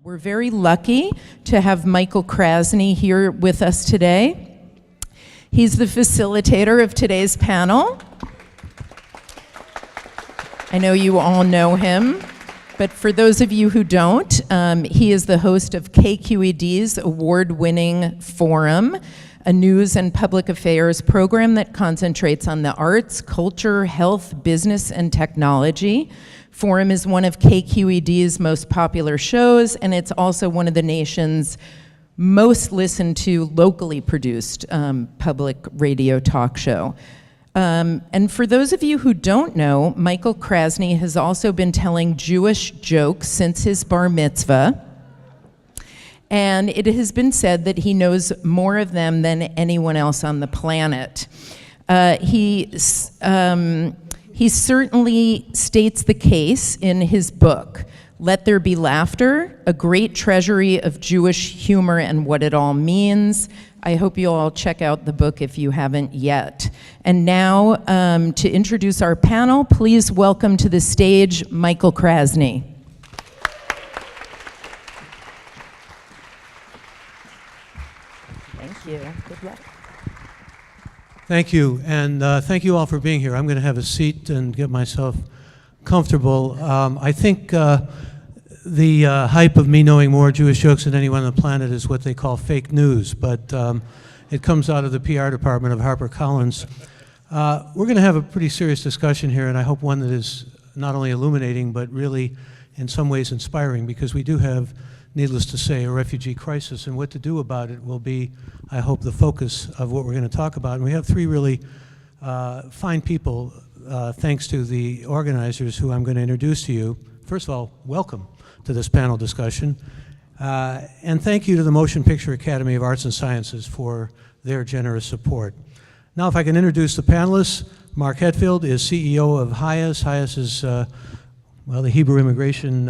We're very lucky to have Michael Krasny here with us today. He's the facilitator of today's panel. I know you all know him, but for those of you who don't, he is the host of KQED's award-winning Forum, a news and public affairs program that concentrates on the arts, culture, health, business, and technology. Forum is one of KQED's most popular shows, and it's also one of the nation's most listened to locally produced public radio talk show. And for those of you who don't know, Michael Krasny has also been telling Jewish jokes since his bar mitzvah, and it has been said that he knows more of them than anyone else on the planet. He certainly states the case in his book, Let There Be Laughter, A Great Treasury of Jewish Humor and What It All Means. I hope you all check out the book if you haven't yet. And now, to introduce our panel, please welcome to the stage Michael Krasny. Thank you. Good luck. Thank you, and thank you all for being here. I'm going to have a seat and get myself comfortable. I think the hype of me knowing more Jewish jokes than anyone on the planet is what they call fake news, but it comes out of the PR department of HarperCollins. We're going to have a pretty serious discussion here, and I hope one that is not only illuminating, but really in some ways inspiring, because we do have, needless to say, a refugee crisis, and what to do about it will be, I hope, the focus of what we're going to talk about. And we have three really fine people, thanks to the organizers who I'm going to introduce to you. First of all, welcome to this panel discussion. And thank you to the Motion Picture Academy of Arts and Sciences for their generous support. Now, if I can introduce the panelists, Mark Hetfield is CEO of HIAS. HIAS is, well, the Hebrew Immigration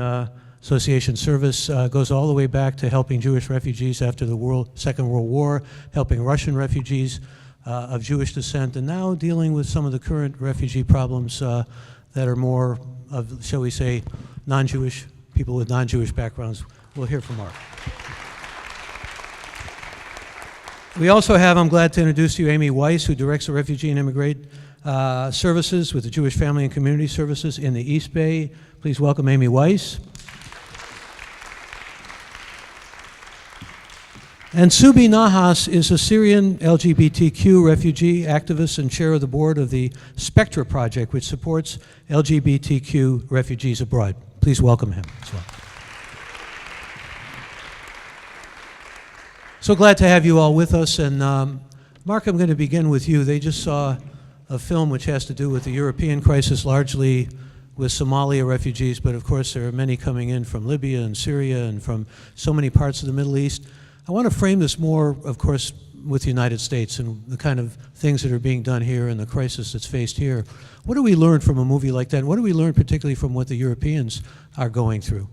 Association service goes all the way back to helping Jewish refugees after the Second World War, helping Russian refugees of Jewish descent, and now dealing with some of the current refugee problems that are more of, shall we say, non-Jewish, people with non-Jewish backgrounds. We'll hear from Mark. We also have, I'm glad to introduce to you, Amy Weiss, who directs the Refugee and Immigrant Services with the Jewish Family and Community Services in the East Bay. Please welcome Amy Weiss. And Subhi Nahas is a Syrian LGBTQ refugee activist and chair of the board of the Spectra Project, which supports LGBTQ refugees abroad. Please welcome him as well. So glad to have you all with us. And Mark, I'm going to begin with you. They just saw a film which has to do with the European crisis, largely with Somalia refugees, but of course there are many coming in from Libya and Syria and from so many parts of the Middle East. I want to frame this more, of course, with the United States and the kind of things that are being done here and the crisis that's faced here. What do we learn from a movie like that? And what do we learn particularly from what the Europeans are going through?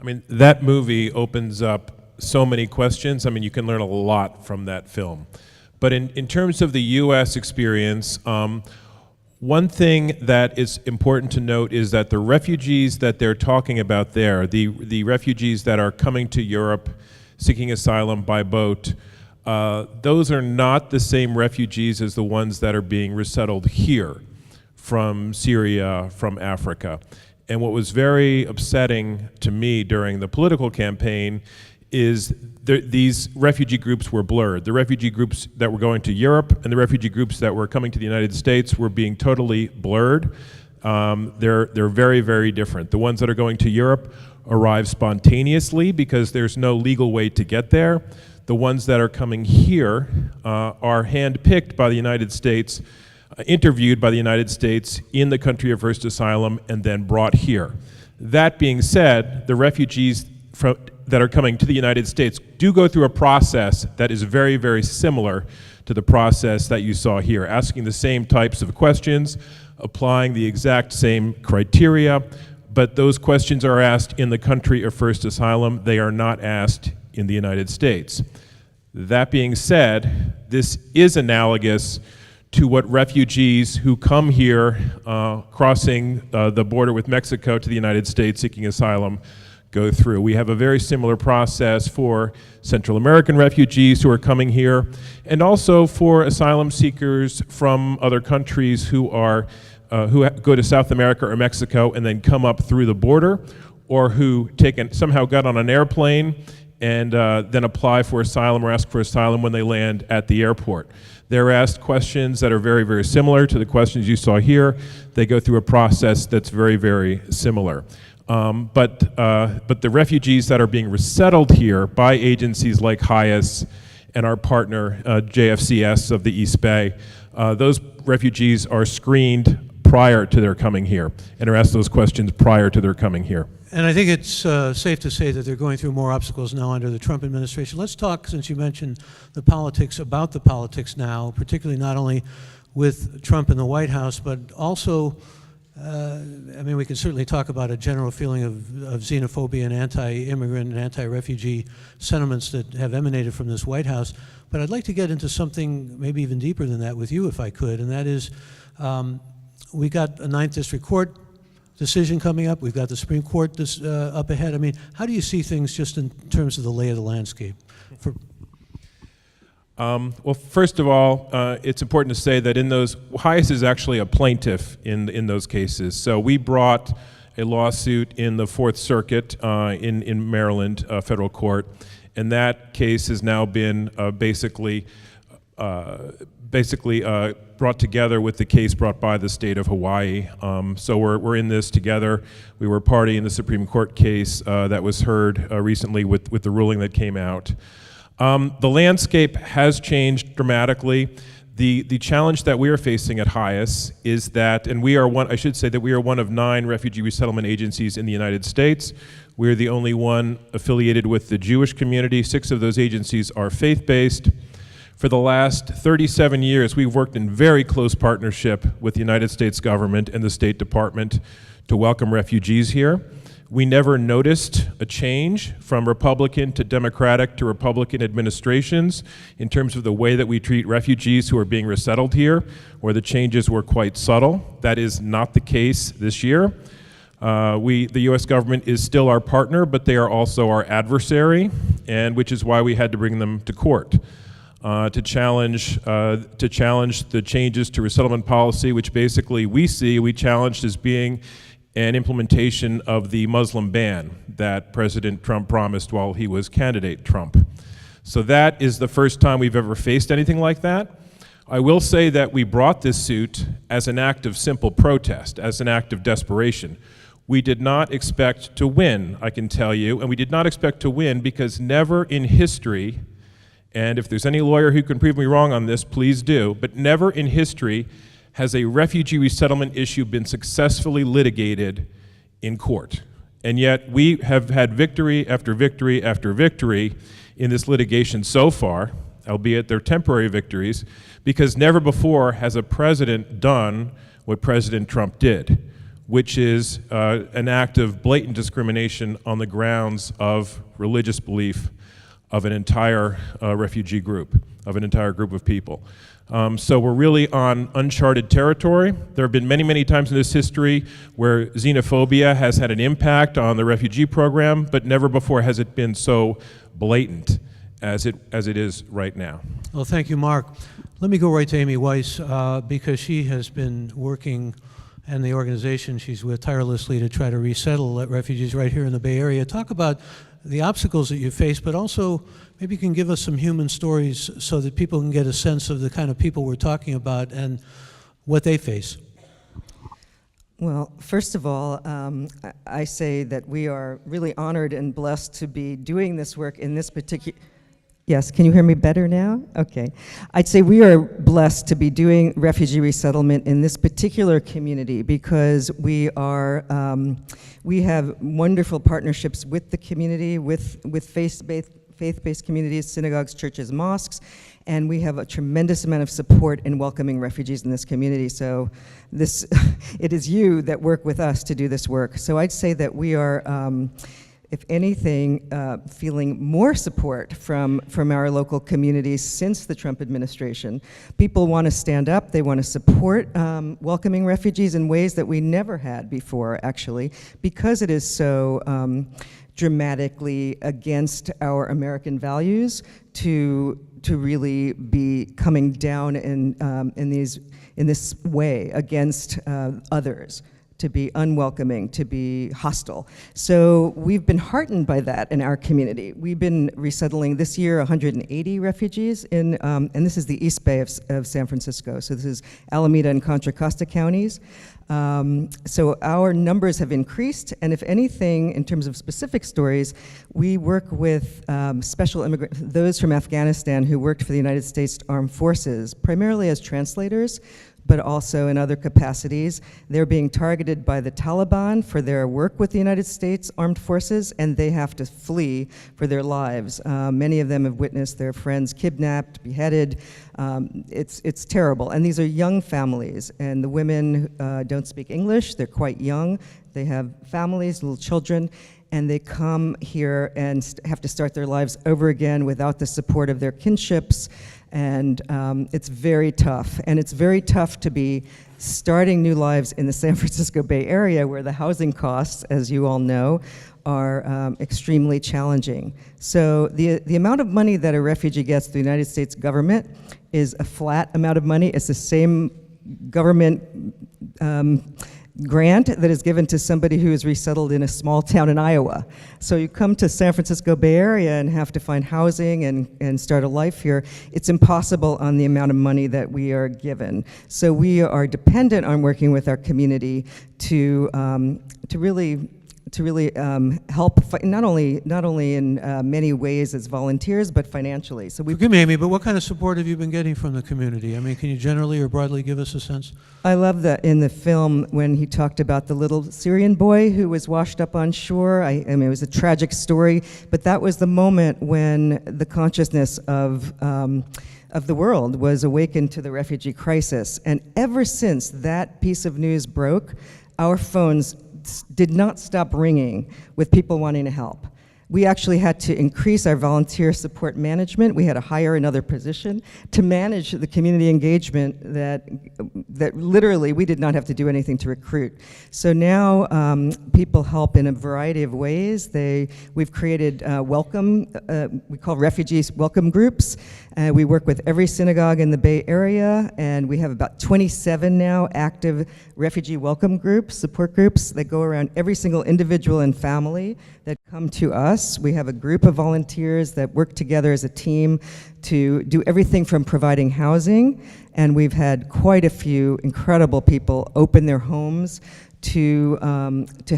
I mean, that movie opens up so many questions. I mean, you can learn a lot from that film. But in terms of the U.S. experience, one thing that is important to note is that the refugees that they're talking about there, the refugees that are coming to Europe seeking asylum by boat, those are not the same refugees as the ones that are being resettled here from Syria, from Africa. And what was very upsetting to me during the political campaign is these refugee groups were blurred. The refugee groups that were going to Europe and the refugee groups that were coming to the United States were being totally blurred. They're very, very different. The ones that are going to Europe arrive spontaneously because there's no legal way to get there. The ones that are coming here are handpicked by the United States, interviewed by the United States in the country of first asylum, and then brought here. That being said, the refugees that are coming to the United States do go through a process that is very, very similar to the process that you saw here, asking the same types of questions, applying the exact same criteria, but those questions are asked in the country of first asylum. They are not asked in the United States. That being said, this is analogous to what refugees who come here crossing the border with Mexico to the United States seeking asylum go through. We have a very similar process for Central American refugees who are coming here, and also for asylum seekers from other countries who go to South America or Mexico and then come up through the border, or who somehow got on an airplane and then apply for asylum or ask for asylum when they land at the airport. They're asked questions that are very, very similar to the questions you saw here. They go through a process that's very, very similar. But the refugees that are being resettled here by agencies like HIAS and our partner JFCS of the East Bay, those refugees are screened prior to their coming here and are asked those questions prior to their coming here. And I think it's safe to say that they're going through more obstacles now under the Trump administration. Let's talk, since you mentioned the politics, about the politics now, particularly not only with Trump in the White House, but also, I mean, we can certainly talk about a general feeling of xenophobia and anti-immigrant and anti-refugee sentiments that have emanated from this White House. But I'd like to get into something maybe even deeper than that with you, if I could, and that is, we got a 9th District Court decision coming up. We've got the Supreme Court up ahead. I mean, how do you see things just in terms of the lay of the landscape? Well, first of all, it's important to say that in those, HIAS is actually a plaintiff in those cases. So we brought a lawsuit in the Fourth Circuit in Maryland federal court, and that case has now been basically brought together with the case brought by the state of Hawaii. So we're in this together. We were party in the Supreme Court case that was heard recently with the ruling that came out. The landscape has changed dramatically. The challenge that we are facing at HIAS is that, and we are one, I should say that we are one of 9 refugee resettlement agencies in the United States. We're the only one affiliated with the Jewish community. 6 of those agencies are faith-based. For the last 37 years, we've worked in very close partnership with the United States government and the State Department to welcome refugees here. We never noticed a change from Republican to Democratic to Republican administrations in terms of the way that we treat refugees who are being resettled here, where the changes were quite subtle. That is not the case this year. The U.S. government is still our partner, but they are also our adversary, and which is why we had to bring them to court. To challenge the changes to resettlement policy, which basically we challenged as being an implementation of the Muslim ban that President Trump promised while he was candidate Trump. So that is the first time we've ever faced anything like that. I will say that we brought this suit as an act of simple protest, as an act of desperation. We did not expect to win, I can tell you, and we did not expect to win because never in history, and if there's any lawyer who can prove me wrong on this, please do, but never in history has a refugee resettlement issue been successfully litigated in court. And yet we have had victory after victory after victory in this litigation so far, albeit they're temporary victories, because never before has a president done what President Trump did, which is an act of blatant discrimination on the grounds of religious belief of an entire refugee group, of an entire group of people. So we're really on uncharted territory. There have been many, many times in this history where xenophobia has had an impact on the refugee program, but never before has it been so blatant as it is right now. Well, thank you, Mark. Let me go right to Amy Weiss, because she has been working, and the organization she's with, tirelessly to try to resettle refugees right here in the Bay Area. Talk about the obstacles that you face, but also maybe you can give us some human stories so that people can get a sense of the kind of people we're talking about and what they face. Well, first of all, I say that we are really honored and blessed to be doing this work in this particular... Yes, can you hear me better now? Okay. I'd say we are blessed to be doing refugee resettlement in this particular community because we have wonderful partnerships with the community, with faith-based communities, synagogues, churches, mosques, and we have a tremendous amount of support in welcoming refugees in this community. So it is you that work with us to do this work. So I'd say that we are, if anything, feeling more support from our local communities since the Trump administration. People want to stand up, they want to support welcoming refugees in ways that we never had before, actually, because it is so dramatically against our American values to really be coming down in this way against others, to be unwelcoming, to be hostile. So we've been heartened by that in our community. We've been resettling this year 180 refugees in, and this is the East Bay of San Francisco. So this is Alameda and Contra Costa counties. So our numbers have increased, and if anything, in terms of specific stories, we work with special immigrants, those from Afghanistan who worked for the United States Armed Forces, primarily as translators, but also in other capacities. They're being targeted by the Taliban for their work with the United States Armed Forces, and they have to flee for their lives. Many of them have witnessed their friends kidnapped, beheaded. It's terrible. And these are young families, and the women don't speak English. They're quite young. They have families, little children, and they come here and have to start their lives over again without the support of their kinships. And it's very tough. And it's very tough to be starting new lives in the San Francisco Bay Area, where the housing costs, as you all know, are extremely challenging. So the amount of money that a refugee gets through the United States government is a flat amount of money. It's the same government grant that is given to somebody who is resettled in a small town in Iowa. So you come to San Francisco Bay Area and have to find housing and start a life here. It's impossible on the amount of money that we are given. So we are dependent on working with our community to really help, not only in many ways as volunteers, but financially. So Forgive me, Amy, but what kind of support have you been getting from the community? I mean, can you generally or broadly give us a sense? I love that in the film when he talked about the little Syrian boy who was washed up on shore. I mean, it was a tragic story, but that was the moment when the consciousness of the world was awakened to the refugee crisis. And ever since that piece of news broke, our phones did not stop ringing with people wanting to help. We actually had to increase our volunteer support management. We had to hire another position to manage the community engagement that literally we did not have to do anything to recruit. So now people help in a variety of ways. We've created we call refugees welcome groups. We work with every synagogue in the Bay Area, and we have about 27 now active refugee welcome groups, support groups that go around every single individual and family that come to us. We have a group of volunteers that work together as a team to do everything from providing housing, and we've had quite a few incredible people open their homes to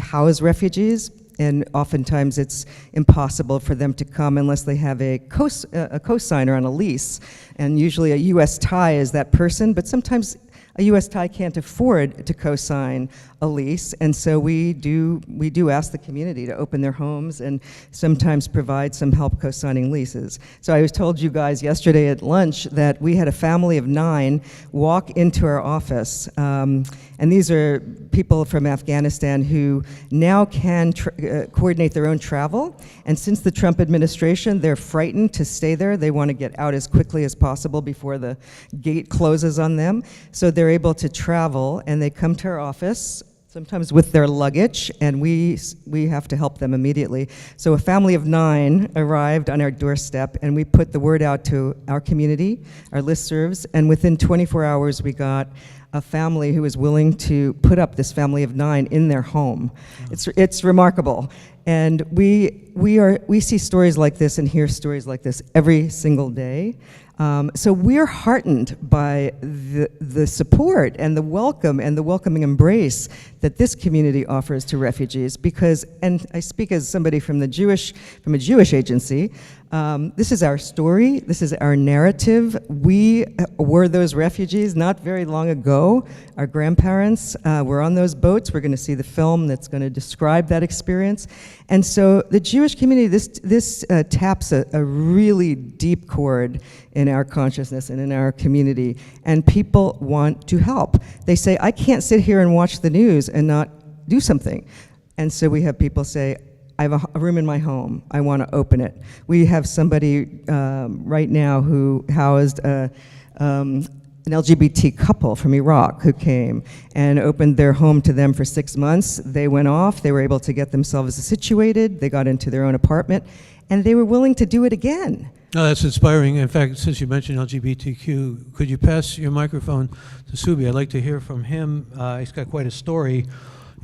house refugees. And oftentimes it's impossible for them to come unless they have a co-signer on a lease. And usually a U.S. tie is that person, but sometimes a U.S. tie can't afford to co-sign a lease, and so we do ask the community to open their homes and sometimes provide some help co-signing leases. So I was told you guys yesterday at lunch that we had a family of 9 walk into our office, and these are people from Afghanistan who now can coordinate their own travel, and since the Trump administration, they're frightened to stay there. They want to get out as quickly as possible before the gate closes on them. So they're able to travel, and they come to our office, sometimes with their luggage, and we have to help them immediately. So a family of 9 arrived on our doorstep, and we put the word out to our community, our listservs, and within 24 hours we got a family who was willing to put up this family of 9 in their home. It's remarkable. And we see stories like this and hear stories like this every single day. So we're heartened by the support and the welcome and the welcoming embrace that this community offers to refugees, because, and I speak as somebody from a Jewish agency, this is our story, this is our narrative. We were those refugees not very long ago. Our grandparents were on those boats. We're going to see the film that's going to describe that experience. And so the Jewish community, this taps a really deep chord in our consciousness and in our community, and people want to help. They say, I can't sit here and watch the news and not do something. And so we have people say, I have a room in my home, I want to open it. We have somebody right now who housed an LGBT couple from Iraq who came and opened their home to them for 6 months. They went off, they were able to get themselves situated, they got into their own apartment, and they were willing to do it again. No, that's inspiring. In fact, since you mentioned LGBTQ, could you pass your microphone to Subhi? I'd like to hear from him. He's got quite a story.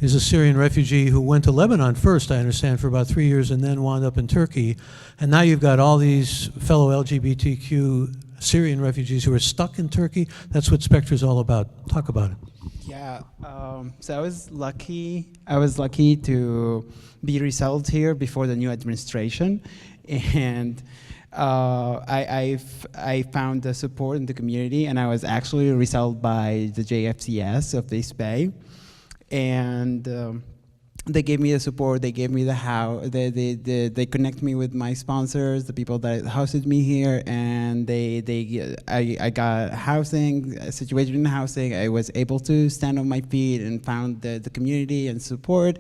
He's a Syrian refugee who went to Lebanon first, I understand, for about 3 years and then wound up in Turkey. And now you've got all these fellow LGBTQ Syrian refugees who are stuck in Turkey. That's what Spectra's all about. Talk about it. Yeah, so I was lucky to be resettled here before the new administration, and I found the support in the community, and I was actually resettled by the JFCS of the East Bay, and they gave me the support. They gave me the house. They connect me with my sponsors, the people that hosted me here, and I got housing, a situation in housing. I was able to stand on my feet and found the community and support.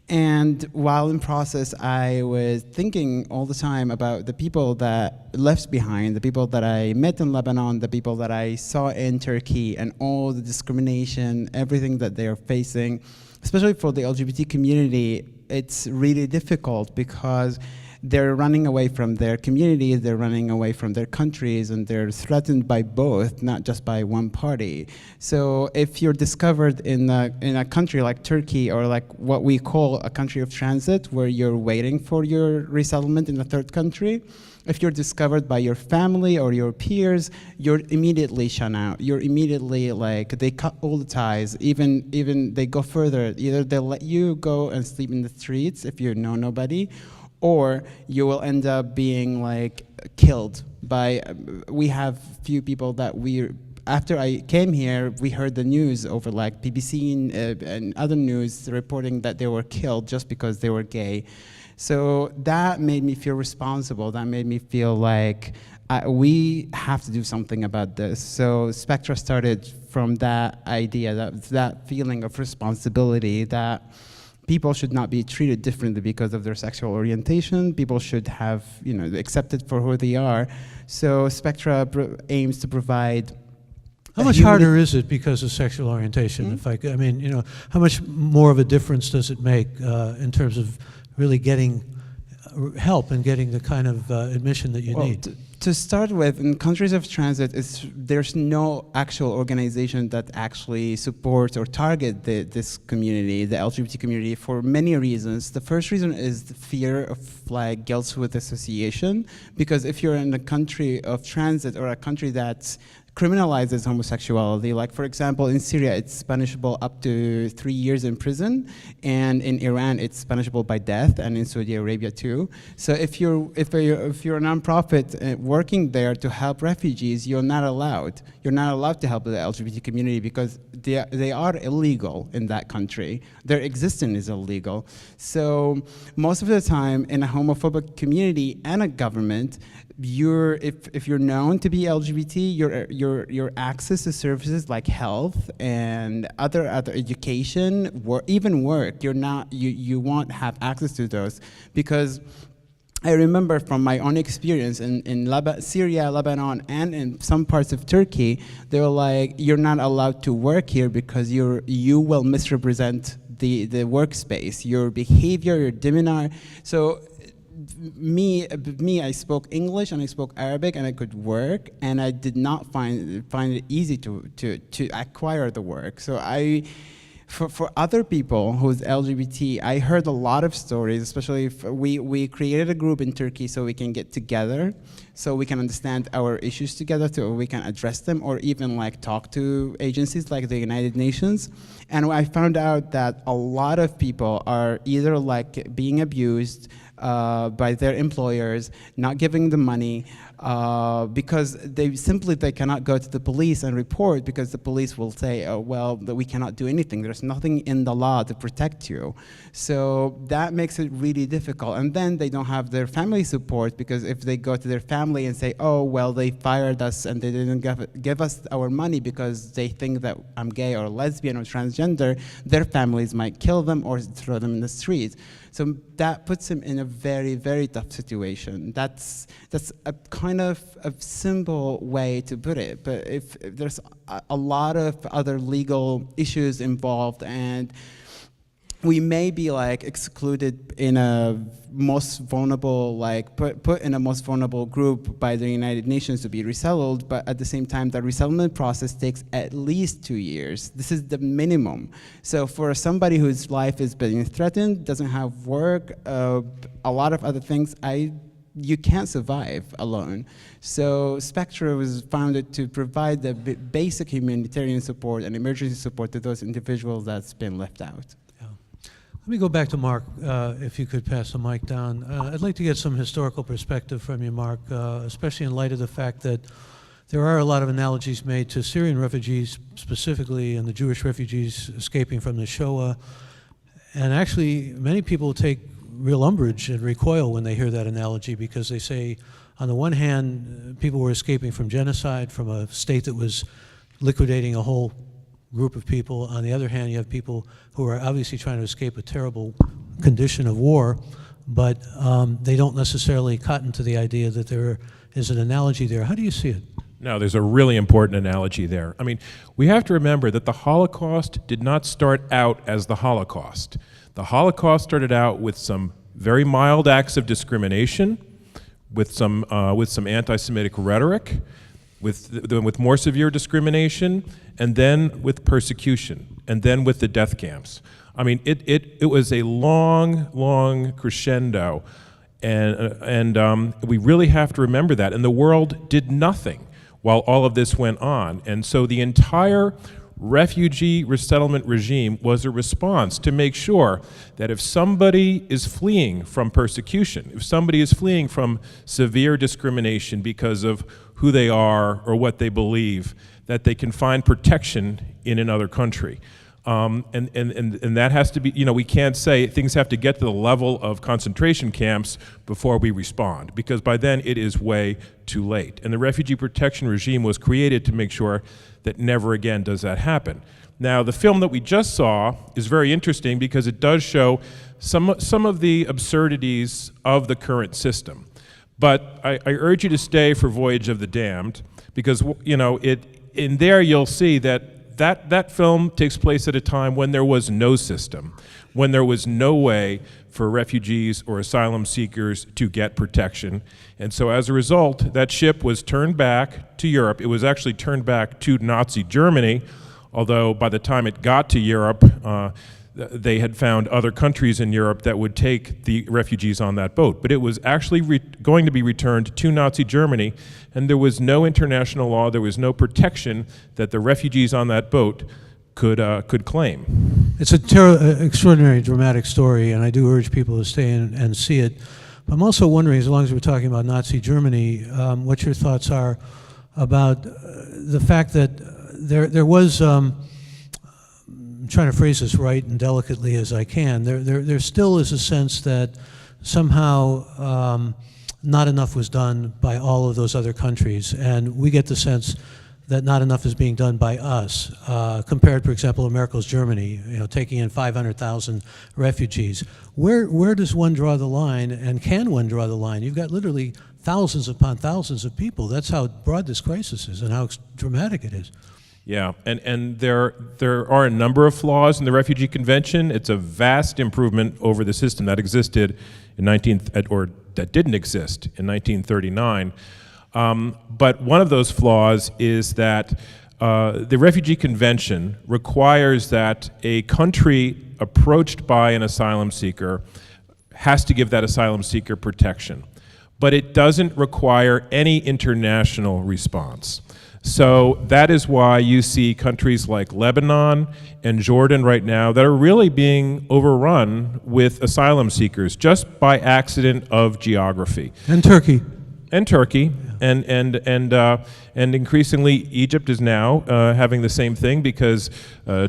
And while in process, I was thinking all the time about the people that left behind, the people that I met in Lebanon, the people that I saw in Turkey, and all the discrimination, everything that they're facing. Especially for the LGBT community, it's really difficult because they're running away from their communities, they're running away from their countries, and they're threatened by both, not just by one party. So if you're discovered in a country like Turkey, or like what we call a country of transit, where you're waiting for your resettlement in a third country, if you're discovered by your family or your peers, you're immediately shut out. You're immediately they cut all the ties. Even they go further. Either they'll let you go and sleep in the streets if you know nobody, or you will end up being killed by. We have few people that after I came here, we heard the news over BBC and other news reporting that they were killed just because they were gay. So that made me feel responsible. That made me feel like we have to do something about this. So Spectra started from that idea, that feeling of responsibility, that people should not be treated differently because of their sexual orientation. People should have, accepted for who they are. So Spectra aims to provide. How much harder is it because of sexual orientation? Mm-hmm. How much more of a difference does it make in terms of really getting help and getting the kind of admission that you need? To start with, in countries of transit, there's no actual organization that actually supports or target this community, the LGBT community, for many reasons. The first reason is the fear of guilt with association, because if you're in a country of transit or a country that's criminalizes homosexuality. Like, for example, in Syria, it's punishable up to 3 years in prison, and in Iran, it's punishable by death, and in Saudi Arabia too. So if you're a nonprofit working there to help refugees, you're not allowed. You're not allowed to help the LGBT community because they are illegal in that country. Their existence is illegal. So most of the time, in a homophobic community and a government, if you're known to be LGBT, your access to services like health and other education, even work, you won't have access to those, because I remember from my own experience in Syria, Lebanon, and in some parts of Turkey, they were like, you're not allowed to work here because you will misrepresent the workspace, your behavior, your demeanor. So me, I spoke English and I spoke Arabic and I could work, and I did not find it easy to acquire the work. So for other people who's LGBT, I heard a lot of stories, especially if we created a group in Turkey so we can get together, so we can understand our issues together, so we can address them, or even talk to agencies like the United Nations. And I found out that a lot of people are either being abused by their employers, not giving them money, because they cannot go to the police and report, because the police will say, oh, well, we cannot do anything. There's nothing in the law to protect you. So that makes it really difficult. And then they don't have their family support, because if they go to their family and say, oh, well, they fired us and they didn't give us our money because they think that I'm gay or lesbian or transgender, their families might kill them or throw them in the streets. So that puts them in a very, very tough situation. That's a kind of a simple way to put it, but if there's a lot of other legal issues involved, and we may be like excluded in a most vulnerable, like put in a most vulnerable group by the United Nations to be resettled, but at the same time, the resettlement process takes at least 2 years. This is the minimum. So for somebody whose life is being threatened, doesn't have work, a lot of other things, you can't survive alone. So Spectra was founded to provide the basic humanitarian support and emergency support to those individuals that's been left out. Let me go back to Mark, if you could pass the mic down. I'd like to get some historical perspective from you, Mark, especially in light of the fact that there are a lot of analogies made to Syrian refugees specifically and the Jewish refugees escaping from the Shoah. And actually, many people take real umbrage and recoil when they hear that analogy, because they say, on the one hand, people were escaping from genocide, from a state that was liquidating a whole group of people. On the other hand, you have people who are obviously trying to escape a terrible condition of war, but they don't necessarily cotton to the idea that there is an analogy there. How do you see it? No, there's a really important analogy there. I mean, we have to remember that the Holocaust did not start out as the Holocaust. The Holocaust started out with some very mild acts of discrimination, with some anti-Semitic rhetoric, with more severe discrimination, and then with persecution, and then with the death camps. I mean, it was a long crescendo, and we really have to remember that. And the world did nothing while all of this went on. And so the entire refugee resettlement regime was a response to make sure that if somebody is fleeing from persecution, if somebody is fleeing from severe discrimination because of who they are or what they believe, that they can find protection in another country. And that has to be, you know, we can't say things have to get to the level of concentration camps before we respond, because by then it is way too late. And the refugee protection regime was created to make sure that never again does that happen. Now, the film that we just saw is very interesting because it does show some of the absurdities of the current system. But I urge you to stay for Voyage of the Damned, because, you know, in there you'll see that film takes place at a time when there was no system, when there was no way for refugees or asylum seekers to get protection. And so as a result, that ship was turned back to Europe. It was actually turned back to Nazi Germany, although by the time it got to Europe, they had found other countries in Europe that would take the refugees on that boat. But it was actually going to be returned to Nazi Germany, and there was no international law, there was no protection that the refugees on that boat could claim. It's an extraordinary, dramatic story, and I do urge people to stay in and see it. But I'm also wondering, as long as we're talking about Nazi Germany, what your thoughts are about the fact that there was, I'm trying to phrase this right and delicately as I can, there still is a sense that somehow not enough was done by all of those other countries, and we get the sense that not enough is being done by us, compared, for example, to Merkel's Germany, you know, taking in 500,000 refugees. Where does one draw the line, and can one draw the line? You've got literally thousands upon thousands of people. That's how broad this crisis is and how dramatic it is. Yeah, and there are a number of flaws in the Refugee Convention. It's a vast improvement over the system that existed in that didn't exist in 1939. But one of those flaws is that the Refugee Convention requires that a country approached by an asylum seeker has to give that asylum seeker protection. But it doesn't require any international response. So that is why you see countries like Lebanon and Jordan right now that are really being overrun with asylum seekers just by accident of geography. And Turkey. And Turkey, and increasingly Egypt is now having the same thing, because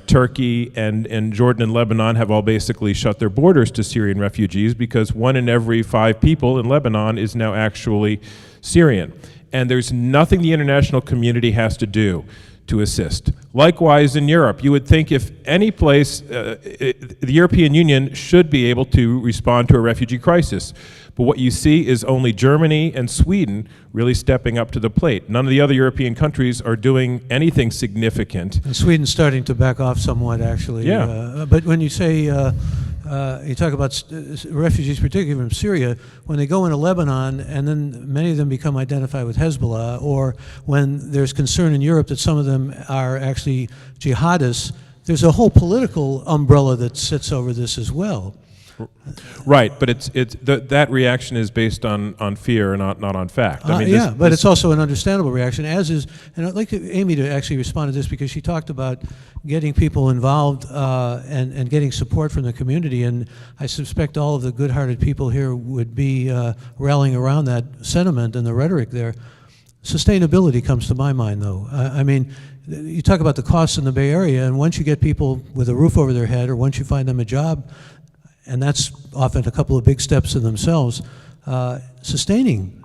Turkey and Jordan and Lebanon have all basically shut their borders to Syrian refugees, because 1 in every 5 people in Lebanon is now actually Syrian. And there's nothing the international community has to do to assist. Likewise, in Europe, you would think if any place, the European Union should be able to respond to a refugee crisis. But what you see is only Germany and Sweden really stepping up to the plate. None of the other European countries are doing anything significant. And Sweden's starting to back off somewhat, actually. Yeah. But when you say, you talk about refugees, particularly from Syria, when they go into Lebanon and then many of them become identified with Hezbollah, or when there's concern in Europe that some of them are actually jihadists, there's a whole political umbrella that sits over this as well. Right, but that reaction is based on fear and not on fact. I mean, but it's also an understandable reaction, as is, and I'd like Amy to actually respond to this because she talked about getting people involved and getting support from the community, and I suspect all of the good-hearted people here would be rallying around that sentiment and the rhetoric there. Sustainability comes to my mind, though. I mean, you talk about the costs in the Bay Area, and once you get people with a roof over their head, or once you find them a job, and that's often a couple of big steps in themselves, sustaining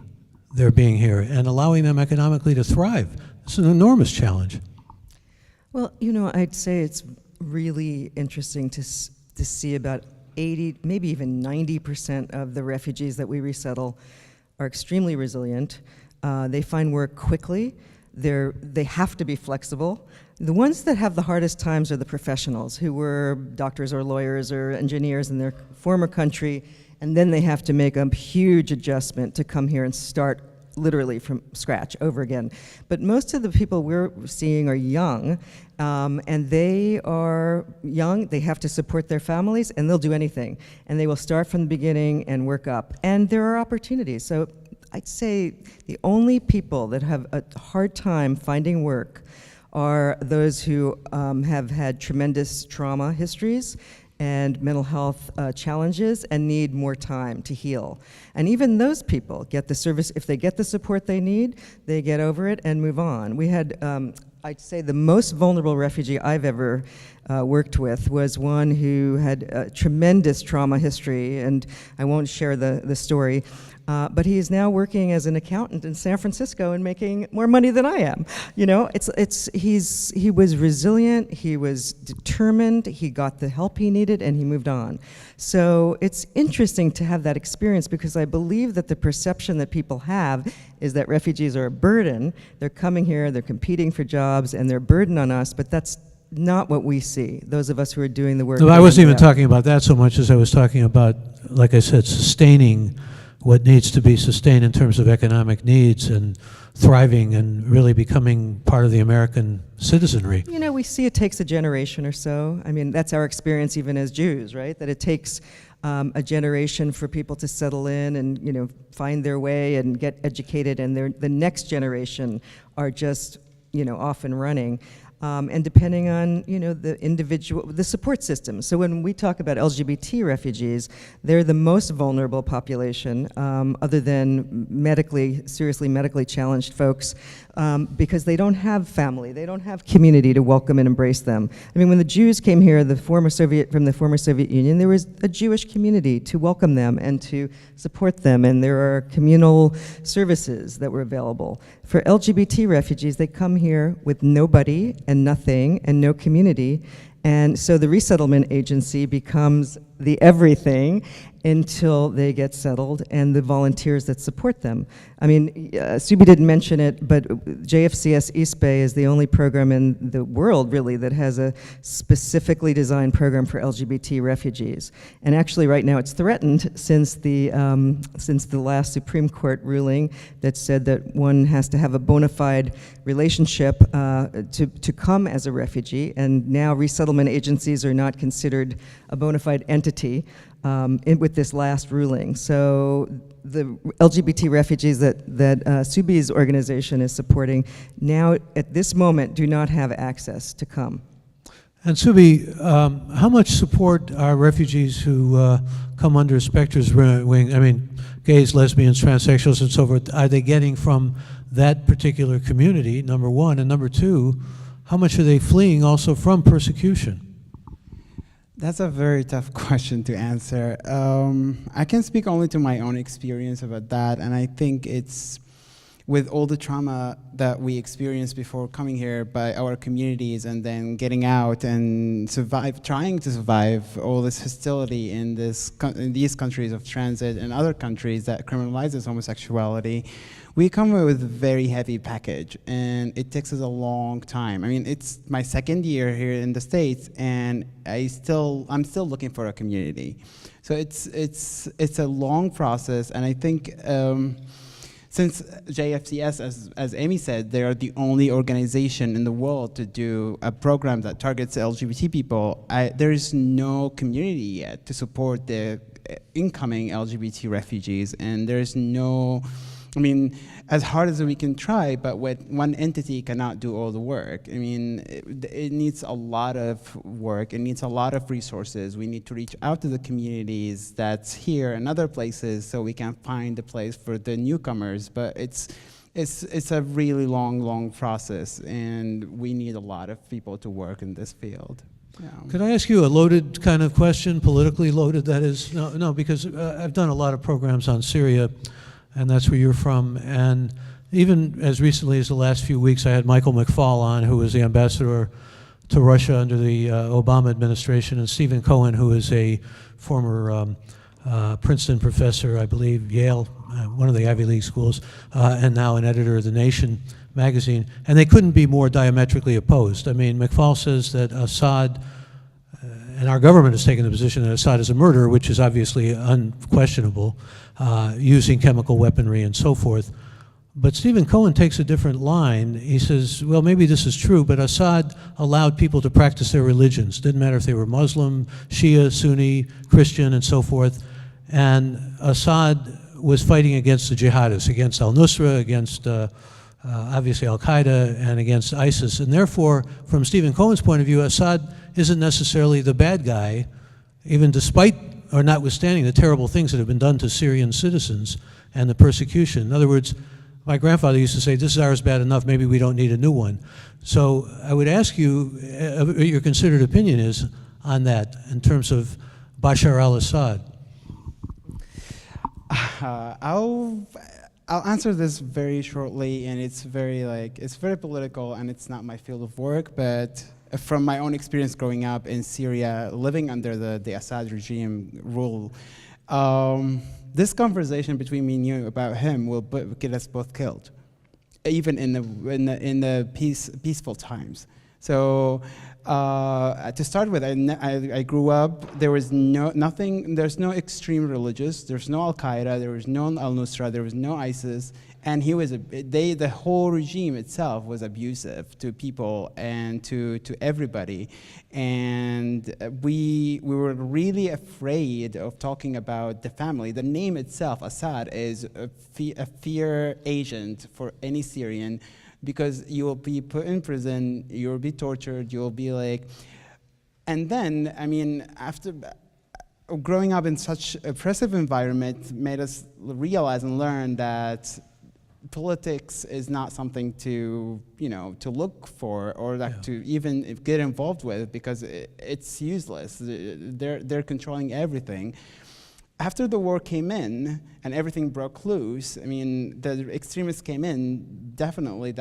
their being here and allowing them economically to thrive. It's an enormous challenge. Well, you know, I'd say it's really interesting to see about 80, maybe even 90% of the refugees that we resettle are extremely resilient. They find work quickly. They have to be flexible. The ones that have the hardest times are the professionals who were doctors or lawyers or engineers in their former country, and then they have to make a huge adjustment to come here and start literally from scratch over again. But most of the people we're seeing are young, and they are young, they have to support their families, and they'll do anything. And they will start from the beginning and work up. And there are opportunities. So I'd say the only people that have a hard time finding work are those who have had tremendous trauma histories and mental health challenges and need more time to heal. And even those people get the service, if they get the support they need, they get over it and move on. We had, I'd say the most vulnerable refugee I've ever worked with was one who had a tremendous trauma history, and I won't share the story. But he is now working as an accountant in San Francisco and making more money than I am. You know, he was resilient, he was determined, he got the help he needed, and he moved on. So it's interesting to have that experience because I believe that the perception that people have is that refugees are a burden. They're coming here, they're competing for jobs, and they're a burden on us, but that's not what we see, those of us who are doing the work. No, I wasn't even talking about that so much as I was talking about, like I said, sustaining what needs to be sustained in terms of economic needs and thriving and really becoming part of the American citizenry. You know, we see it takes a generation or so. I mean, that's our experience even as Jews, right? That it takes a generation for people to settle in and, you know, find their way and get educated, and the next generation are just, you know, off and running. And depending on, you know, the support system. So when we talk about LGBT refugees, they're the most vulnerable population, other than seriously medically challenged folks, because they don't have family, they don't have community to welcome and embrace them. I mean, when the Jews came here, from the former Soviet Union, there was a Jewish community to welcome them and to support them, and there are communal services that were available. For LGBT refugees, they come here with nobody and nothing and no community, and so the resettlement agency becomes the everything until they get settled and the volunteers that support them. I mean, Subhi didn't mention it, but JFCS East Bay is the only program in the world, really, that has a specifically designed program for LGBT refugees. And actually, right now, it's threatened since the last Supreme Court ruling that said that one has to have a bona fide relationship to come as a refugee, and now resettlement agencies are not considered a bona fide entity with this last ruling. So the LGBT refugees that Subhi's organization is supporting now at this moment do not have access to come. And Subhi, how much support are refugees who come under Spectre's wing, I mean, gays, lesbians, transsexuals, and so forth, are they getting from that particular community, number one? And number two, how much are they fleeing also from persecution? That's a very tough question to answer. I can speak only to my own experience about that, and I think with all the trauma that we experienced before coming here by our communities and then getting out and trying to survive all this hostility in these countries of transit and other countries that criminalizes homosexuality, we come with a very heavy package, and it takes us a long time. I mean, it's my second year here in the States, and I'm still looking for a community. So it's a long process, and I think since JFCS, as Amy said, they are the only organization in the world to do a program that targets LGBT people, there is no community yet to support the incoming LGBT refugees, and there's no, I mean, as hard as we can try, but one entity cannot do all the work. I mean, it needs a lot of work. It needs a lot of resources. We need to reach out to the communities that's here and other places so we can find a place for the newcomers. But it's a really long process, and we need a lot of people to work in this field. Yeah. Could I ask you a loaded kind of question, politically loaded, that is? No, because I've done a lot of programs on Syria, and that's where you're from. And even as recently as the last few weeks, I had Michael McFaul on, who was the ambassador to Russia under the Obama administration, and Stephen Cohen, who is a former Princeton professor, I believe, Yale, one of the Ivy League schools, and now an editor of The Nation magazine. And they couldn't be more diametrically opposed. I mean, McFaul says that Assad, and our government has taken the position that Assad is a murderer, which is obviously unquestionable, using chemical weaponry and so forth. But Stephen Cohen takes a different line. He says, well, maybe this is true, but Assad allowed people to practice their religions. Didn't matter if they were Muslim, Shia, Sunni, Christian, and so forth. And Assad was fighting against the jihadists, against al-Nusra, against obviously al-Qaeda, and against ISIS. And therefore, from Stephen Cohen's point of view, Assad isn't necessarily the bad guy, even despite or notwithstanding the terrible things that have been done to Syrian citizens and the persecution. In other words, my grandfather used to say, this ours bad enough, maybe we don't need a new one. So I would ask you what your considered opinion is on that in terms of Bashar al-Assad. I'll answer this very shortly, and it's very political, and it's not my field of work, but from my own experience growing up in Syria, living under the Assad regime rule, this conversation between me and you about him will get us both killed, even in the peaceful times. So to start with, I grew up. There was there's no extreme religious. There's no Al Qaeda. There was no Al Nusra. There was no ISIS. And the whole regime itself was abusive to people and to everybody. And we were really afraid of talking about the family. The name itself, Assad, is a fear agent for any Syrian, because you will be put in prison, you will be tortured, you will be like, and then, I mean, after growing up in such oppressive environment made us realize and learn that politics is not something to look for or to even get involved with, because it's useless. They're controlling everything. After the war came in and everything broke loose, I mean, the extremists came in, definitely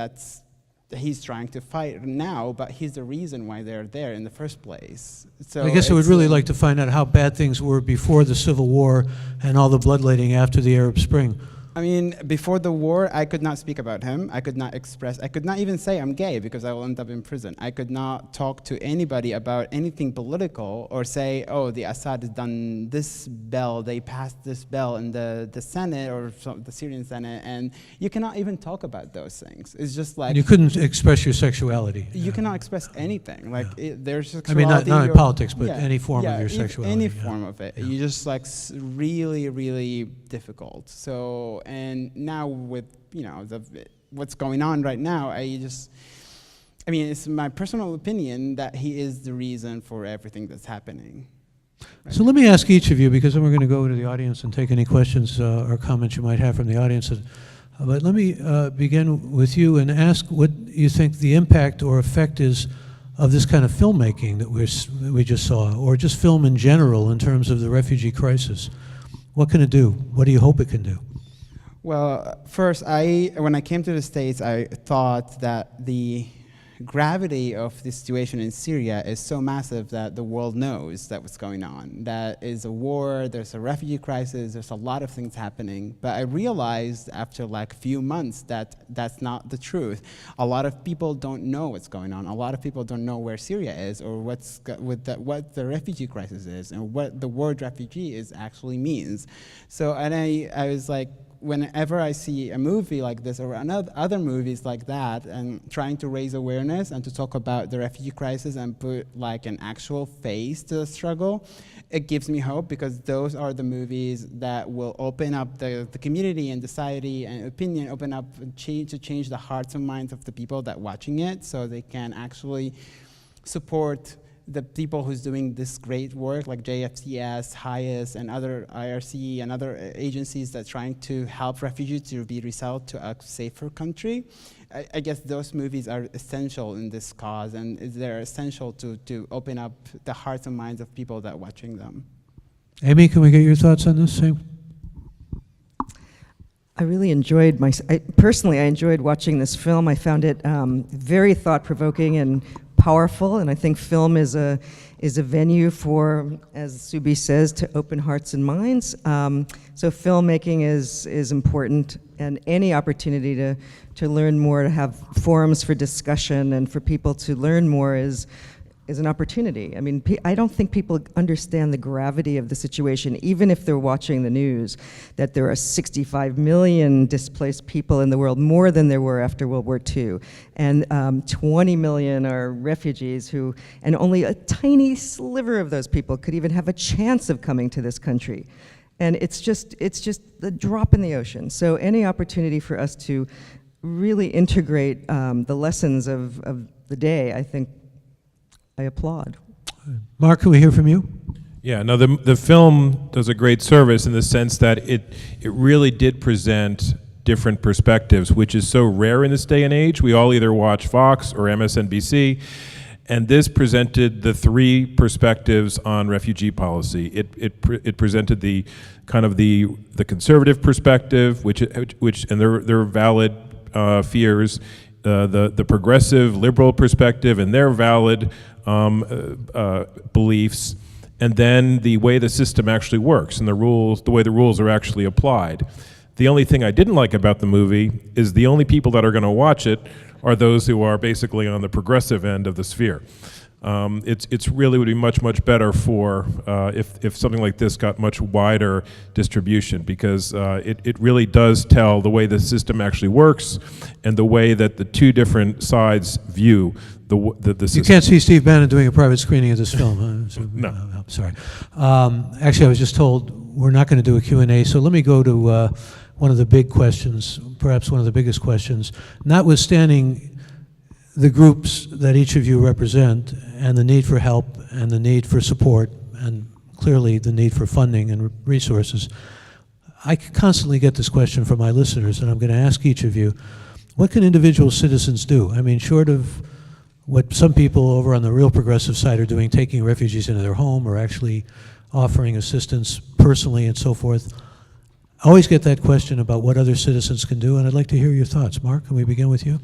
he's trying to fight now, but he's the reason why they're there in the first place. So I guess I would really like to find out how bad things were before the Civil War and all the bloodletting after the Arab Spring. I mean, before the war, I could not speak about him. I could not even say I'm gay because I will end up in prison. I could not talk to anybody about anything political or say, oh, the Assad has done this bill, they passed this bill in the Senate or the Syrian Senate, and you cannot even talk about those things. It's just like... You couldn't express your sexuality. You cannot express anything. Like, there's sexuality... I mean, not in politics, but any form of your sexuality. Any form of it. You just like really, really difficult. So... And now with, what's going on right now, it's my personal opinion that he is the reason for everything that's happening. Right? So let me ask each of you, because then we're going to go to the audience and take any questions or comments you might have from the audience. But let me begin with you and ask what you think the impact or effect is of this kind of filmmaking that we just saw, or just film in general in terms of the refugee crisis. What can it do? What do you hope it can do? Well, first, when I came to the States, I thought that the gravity of the situation in Syria is so massive that the world knows that what's going on. That is a war, there's a refugee crisis, there's a lot of things happening. But I realized after like a few months that that's not the truth. A lot of people don't know what's going on. A lot of people don't know where Syria is or what the refugee crisis is and what the word refugee is actually means. So, and I was like, whenever I see a movie like this or other movies like that and trying to raise awareness and to talk about the refugee crisis and put like an actual face to the struggle, it gives me hope because those are the movies that will open up the community and society and opinion, open up to change the hearts and minds of the people that watching it so they can actually support the people who's doing this great work like JFCS, HIAS, and other IRC and other agencies that are trying to help refugees to be resettled to a safer country. I guess those movies are essential in this cause and they're essential to open up the hearts and minds of people that are watching them. Amy, can we get your thoughts on this? Same. I really enjoyed personally, I enjoyed watching this film. I found it very thought-provoking and powerful, and I think film is a venue for, as Subhi says, to open hearts and minds. So filmmaking is important, and any opportunity to learn more, to have forums for discussion, and for people to learn more is an opportunity. I mean, I don't think people understand the gravity of the situation, even if they're watching the news, that there are 65 million displaced people in the world, more than there were after World War II. And 20 million are refugees and only a tiny sliver of those people could even have a chance of coming to this country. And it's just the drop in the ocean. So any opportunity for us to really integrate the lessons of the day, I think, I applaud. Mark, can we hear from you? Yeah, no, the film does a great service in the sense that it really did present different perspectives, which is so rare in this day and age. We all either watch Fox or MSNBC, and this presented the three perspectives on refugee policy. It presented the kind of the conservative perspective, which and their valid fears, the progressive liberal perspective and their valid beliefs, and then the way the system actually works and the way the rules are actually applied. The only thing I didn't like about the movie is the only people that are going to watch it are those who are basically on the progressive end of the sphere. It's really would be much better for if something like this got much wider distribution, because it really does tell the way the system actually works and the way that the two different sides view the system. You can't see Steve Bannon doing a private screening of this film. So, No. I'm sorry. Actually, I was just told we're not going to do a Q&A, so let me go to one of the big questions, perhaps one of the biggest questions. Notwithstanding the groups that each of you represent and the need for help and the need for support and clearly the need for funding and resources, I constantly get this question from my listeners, and I'm going to ask each of you, what can individual citizens do? I mean, short of what some people over on the real progressive side are doing, taking refugees into their home or actually offering assistance personally and so forth, I always get that question about what other citizens can do, and I'd like to hear your thoughts. Mark, can we begin with you?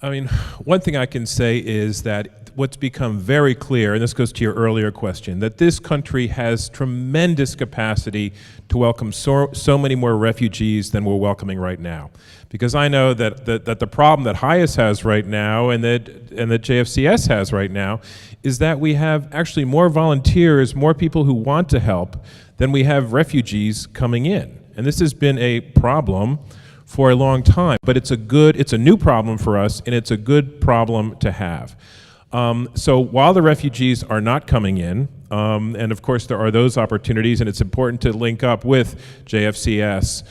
I mean, one thing I can say is that what's become very clear, and this goes to your earlier question, that this country has tremendous capacity to welcome so many more refugees than we're welcoming right now. Because I know that the problem that HIAS has right now and that JFCS has right now is that we have actually more volunteers, more people who want to help than we have refugees coming in. And this has been a problem for a long time, but it's a new problem for us, and it's a good problem to have. So while the refugees are not coming in, and of course there are those opportunities, and it's important to link up with JFCS,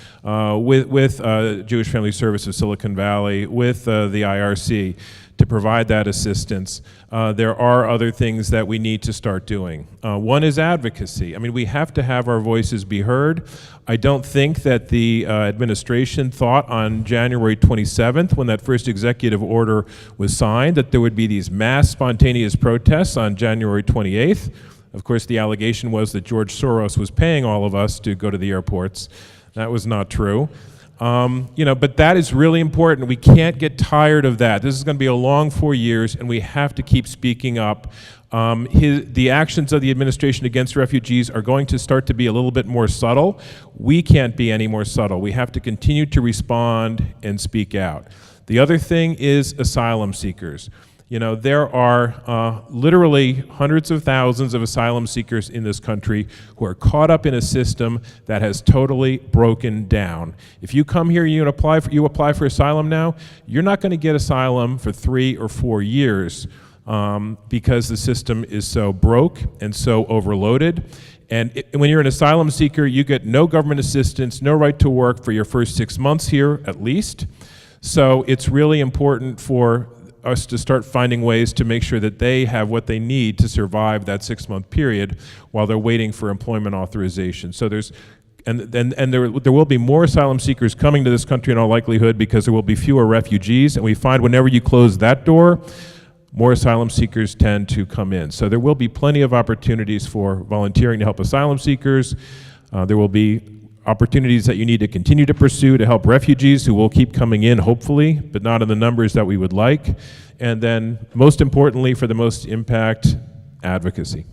with Jewish Family Services Silicon Valley, with the IRC, to provide that assistance. There are other things that we need to start doing. One is advocacy. I mean, we have to have our voices be heard. I don't think that the administration thought on January 27th, when that first executive order was signed, that there would be these mass spontaneous protests on January 28th. Of course, the allegation was that George Soros was paying all of us to go to the airports. That was not true. But that is really important. We can't get tired of that. This is going to be a long 4 years, and we have to keep speaking up. The actions of the administration against refugees are going to start to be a little bit more subtle. We can't be any more subtle. We have to continue to respond and speak out. The other thing is asylum seekers. There are literally hundreds of thousands of asylum seekers in this country who are caught up in a system that has totally broken down. If you come here, you apply for asylum now, you're not going to get asylum for 3 or 4 years because the system is so broke and so overloaded. And when you're an asylum seeker, you get no government assistance, no right to work for your first 6 months here, at least. So it's really important for us to start finding ways to make sure that they have what they need to survive that 6-month period while they're waiting for employment authorization. So there will be more asylum seekers coming to this country in all likelihood because there will be fewer refugees, and we find whenever you close that door, more asylum seekers tend to come in. So there will be plenty of opportunities for volunteering to help asylum seekers. There will be opportunities that you need to continue to pursue to help refugees who will keep coming in, hopefully, but not in the numbers that we would like. And then, most importantly, for the most impact, advocacy.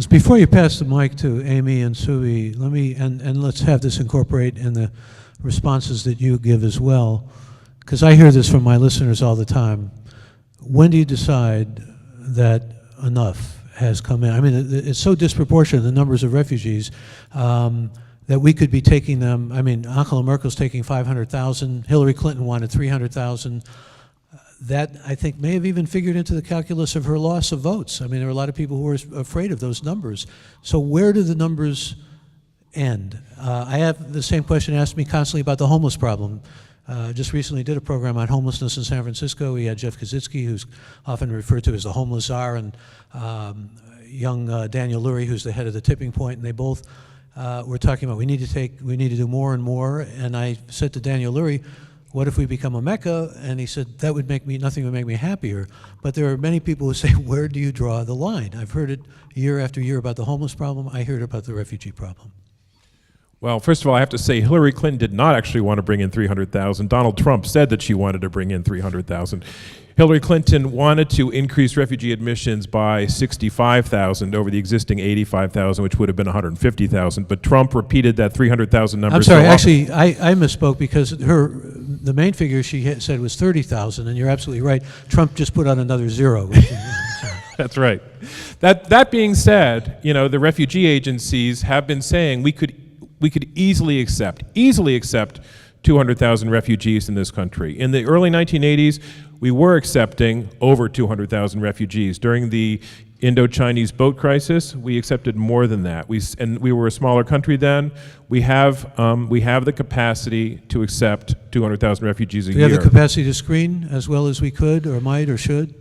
Before you pass the mic to Amy and Subhi, and let's have this incorporate in the responses that you give as well, because I hear this from my listeners all the time. When do you decide that enough has come in? I mean, it's so disproportionate, the numbers of refugees, that we could be taking them. I mean, Angela Merkel's taking 500,000. Hillary Clinton wanted 300,000. That, I think, may have even figured into the calculus of her loss of votes. I mean, there are a lot of people who are afraid of those numbers. So where do the numbers end? I have the same question asked me constantly about the homeless problem. Just recently did a program on homelessness in San Francisco. We had Jeff Kaczynski, who's often referred to as the homeless czar, and young Daniel Lurie, who's the head of the Tipping Point, and they both were talking about we need to do more and more. And I said to Daniel Lurie, what if we become a Mecca? And he said, nothing would make me happier. But there are many people who say, where do you draw the line? I've heard it year after year about the homeless problem. I heard about the refugee problem. Well, first of all, I have to say Hillary Clinton did not actually want to bring in 300,000. Donald Trump said that she wanted to bring in 300,000. Hillary Clinton wanted to increase refugee admissions by 65,000 over the existing 85,000, which would have been 150,000. But Trump repeated that 300,000 number. I'm sorry, actually, I misspoke because the main figure she said was 30,000, and you're absolutely right. Trump just put on another zero. That's right. That being said, the refugee agencies have been saying we could easily accept 200,000 refugees in this country. In the early 1980s, we were accepting over 200,000 refugees. During the Indo-Chinese boat crisis, we accepted more than that. We were a smaller country then. We have the capacity to accept 200,000 refugees a year. Do we have the capacity to screen as well as we could, or might, or should?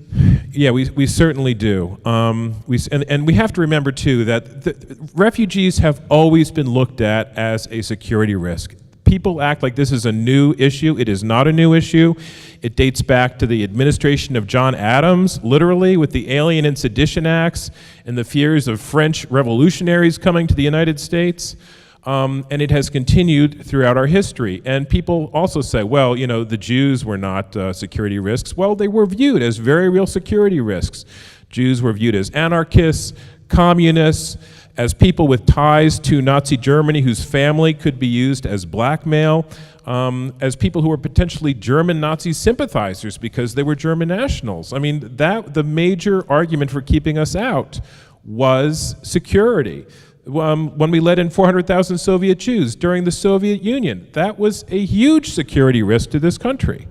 Yeah, we certainly do. And we have to remember too that refugees have always been looked at as a security risk. People act like this is a new issue. It is not a new issue. It dates back to the administration of John Adams, literally, with the Alien and Sedition Acts and the fears of French revolutionaries coming to the United States. And it has continued throughout our history. And people also say, well, the Jews were not security risks. Well, they were viewed as very real security risks. Jews were viewed as anarchists, communists, as people with ties to Nazi Germany whose family could be used as blackmail, as people who were potentially German Nazi sympathizers because they were German nationals. I mean, the major argument for keeping us out was security. When we let in 400,000 Soviet Jews during the Soviet Union, that was a huge security risk to this country.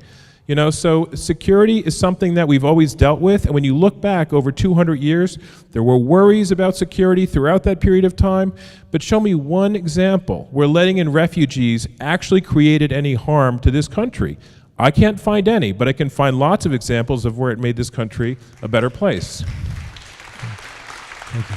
So security is something that we've always dealt with, and when you look back over 200 years, there were worries about security throughout that period of time, but show me one example where letting in refugees actually created any harm to this country. I can't find any, but I can find lots of examples of where it made this country a better place. Thank you.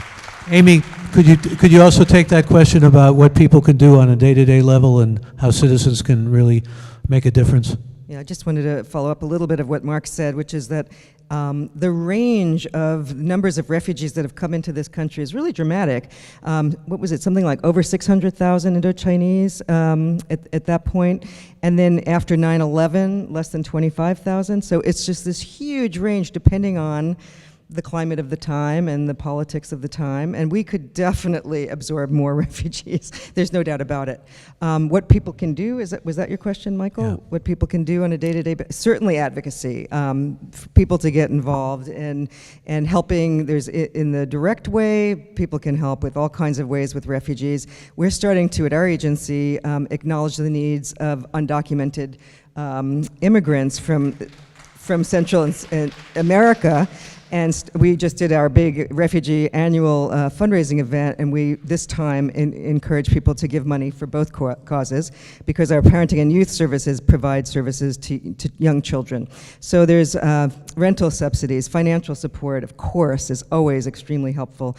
Amy, could you also take that question about what people can do on a day-to-day level and how citizens can really make a difference? Yeah, I just wanted to follow up a little bit of what Mark said, which is that The range of numbers of refugees that have come into this country is really dramatic. What was it, something like over 600,000 Indo-Chinese at that point, and then after 9/11, less than 25,000. So it's just this huge range depending on the climate of the time and the politics of the time, and we could definitely absorb more refugees. There's no doubt about it. What people can do, was that your question, Michael? Yeah. What people can do on a day-to-day basis? Certainly advocacy, for people to get involved and helping. There's in the direct way, people can help with all kinds of ways with refugees. We're starting to, at our agency, acknowledge the needs of undocumented immigrants from Central and America. And we just did our big refugee annual fundraising event, and we this time encourage people to give money for both causes, because our parenting and youth services provide services to young children. So there's rental subsidies, financial support, of course, is always extremely helpful,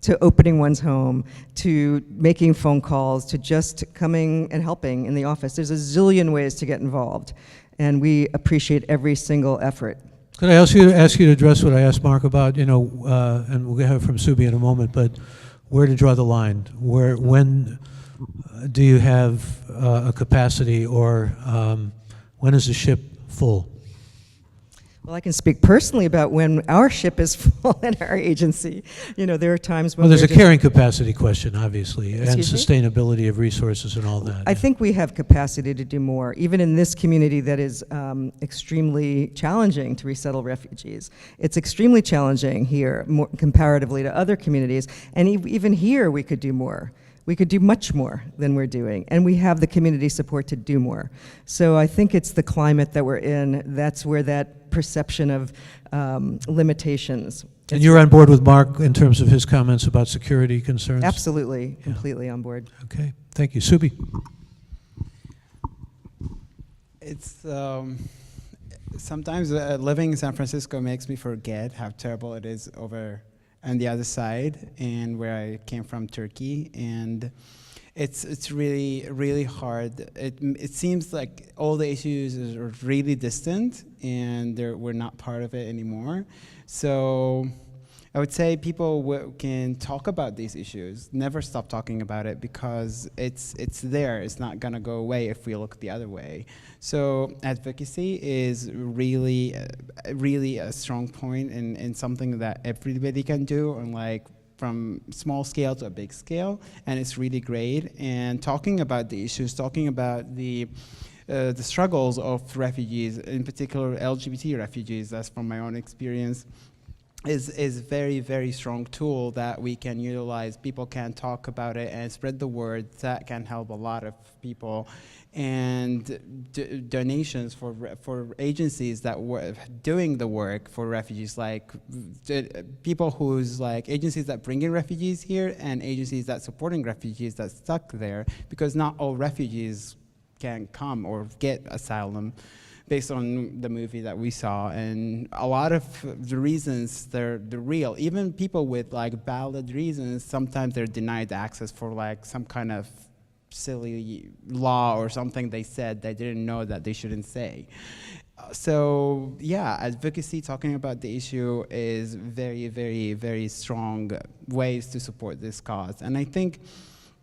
to opening one's home, to making phone calls, to just coming and helping in the office. There's a zillion ways to get involved, and we appreciate every single effort. Could I ask you to address what I asked Mark about, and we'll have it from Subhi in a moment, but where to draw the line? When do you have a capacity, or when is the ship full? Well, I can speak personally about when our ship is full in our agency. There are times when Well, there's a we're just- carrying capacity question, obviously, and Excuse me? sustainability of resources and all that. I think we have capacity to do more, even in this community that is extremely challenging to resettle refugees. It's extremely challenging here, more comparatively to other communities, and even here we could do more. We could do much more than we're doing, and we have the community support to do more. So I think it's the climate that we're in, that's where that perception of limitations. And you're on board with Mark in terms of his comments about security concerns? Absolutely, completely on board. Okay, thank you. Subhi? It's sometimes living in San Francisco makes me forget how terrible it is over on the other side, and where I came from, Turkey, and it's really hard. It seems like all the issues are really distant, and we're not part of it anymore. So I would say people can talk about these issues, never stop talking about it, because it's there. It's not gonna go away if we look the other way. So advocacy is really a strong point, and something that everybody can do, on from small scale to a big scale, and it's really great. And talking about the issues, talking about the struggles of refugees, in particular LGBT refugees, that's from my own experience, is very, very strong tool that we can utilize. People can talk about it and spread the word. That can help a lot of people. And donations for agencies that were doing the work for refugees, like people who's agencies that bring in refugees here, and agencies that supporting refugees that's stuck there, because not all refugees can come or get asylum, based on the movie that we saw. And a lot of the reasons, they're real. Even people with valid reasons, sometimes they're denied access for some kind of silly law or something they said they didn't know that they shouldn't say. So yeah, advocacy, talking about the issue, is very, very, very strong ways to support this cause. And I think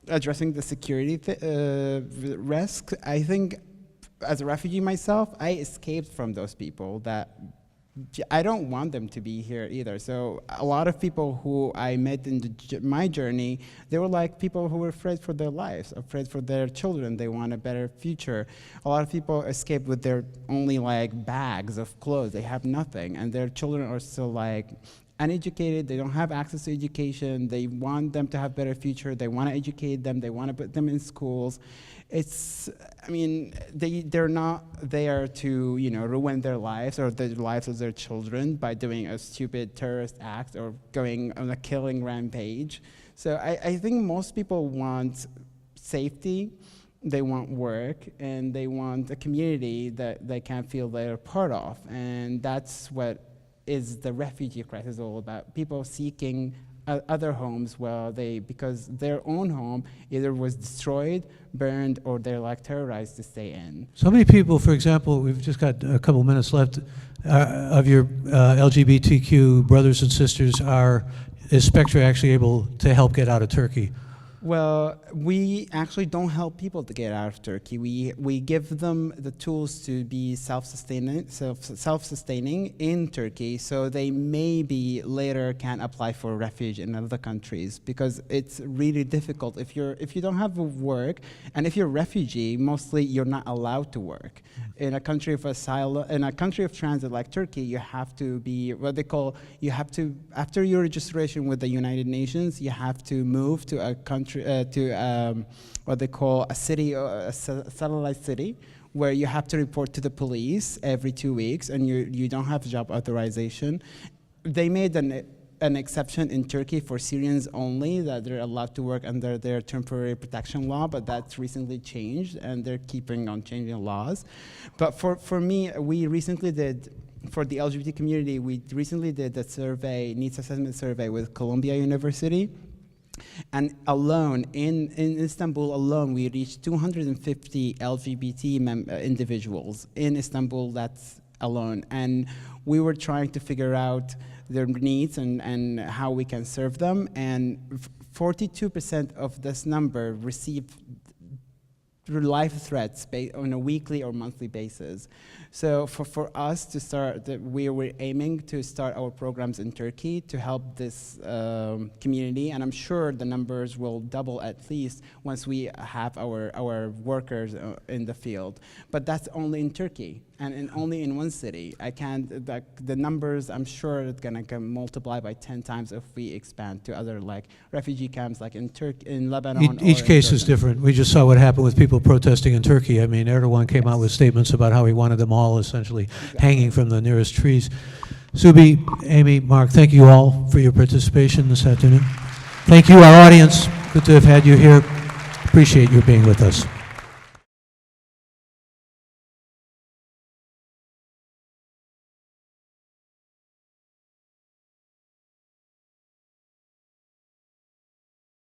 addressing the security risk, I think as a refugee myself, I escaped from those people that I don't want them to be here either. So a lot of people who I met in my journey, they were people who were afraid for their lives, afraid for their children. They want a better future. A lot of people escape with their only bags of clothes. They have nothing, and their children are still uneducated. They don't have access to education. They want them to have better future. They want to educate them. They want to put them in schools. They're not there to, ruin their lives or the lives of their children by doing a stupid terrorist act or going on a killing rampage. So I think most people want safety, they want work, and they want a community that they can feel they're part of. And that's what is the refugee crisis all about. People seeking other homes because their own home either was destroyed, burned, or they're like terrorized to stay in. So many people, for example, we've just got a couple minutes left, of your LGBTQ brothers and sisters is Spectra actually able to help get out of Turkey? Well, we actually don't help people to get out of Turkey. We give them the tools to be self-sustaining in Turkey, so they maybe later can apply for refuge in other countries, because it's really difficult if you don't have work, and if you're a refugee, mostly you're not allowed to work. In a country of asylum, in a country of transit like Turkey, you have to be after your registration with the United Nations, you have to move to a country, what they call a city, a satellite city, where you have to report to the police every 2 weeks, and you don't have job authorization. They made an exception in Turkey for Syrians only, that they're allowed to work under their temporary protection law, but that's recently changed, and they're keeping on changing laws. But for me, we recently did, for the LGBT community, we recently did a survey, needs assessment survey with Columbia University. And alone, in Istanbul alone, we reached 250 LGBT individuals in Istanbul, that's alone. And we were trying to figure out their needs and how we can serve them. And 42% of this number received life threats on a weekly or monthly basis. So for us to start, we were aiming to start our programs in Turkey to help this community, and I'm sure the numbers will double at least once we have our workers in the field. But that's only in Turkey, and only in one city. I can't, the numbers, I'm sure it's gonna multiply by 10 times if we expand to other like refugee camps like in Lebanon. Each case is different. We just saw what happened with people protesting in Turkey. I mean, Erdogan came out with statements about how he wanted them all essentially hanging from the nearest trees. Subhi, Amy, Mark, thank you all for your participation this afternoon. Thank you, our audience. Good to have had you here. Appreciate your being with us.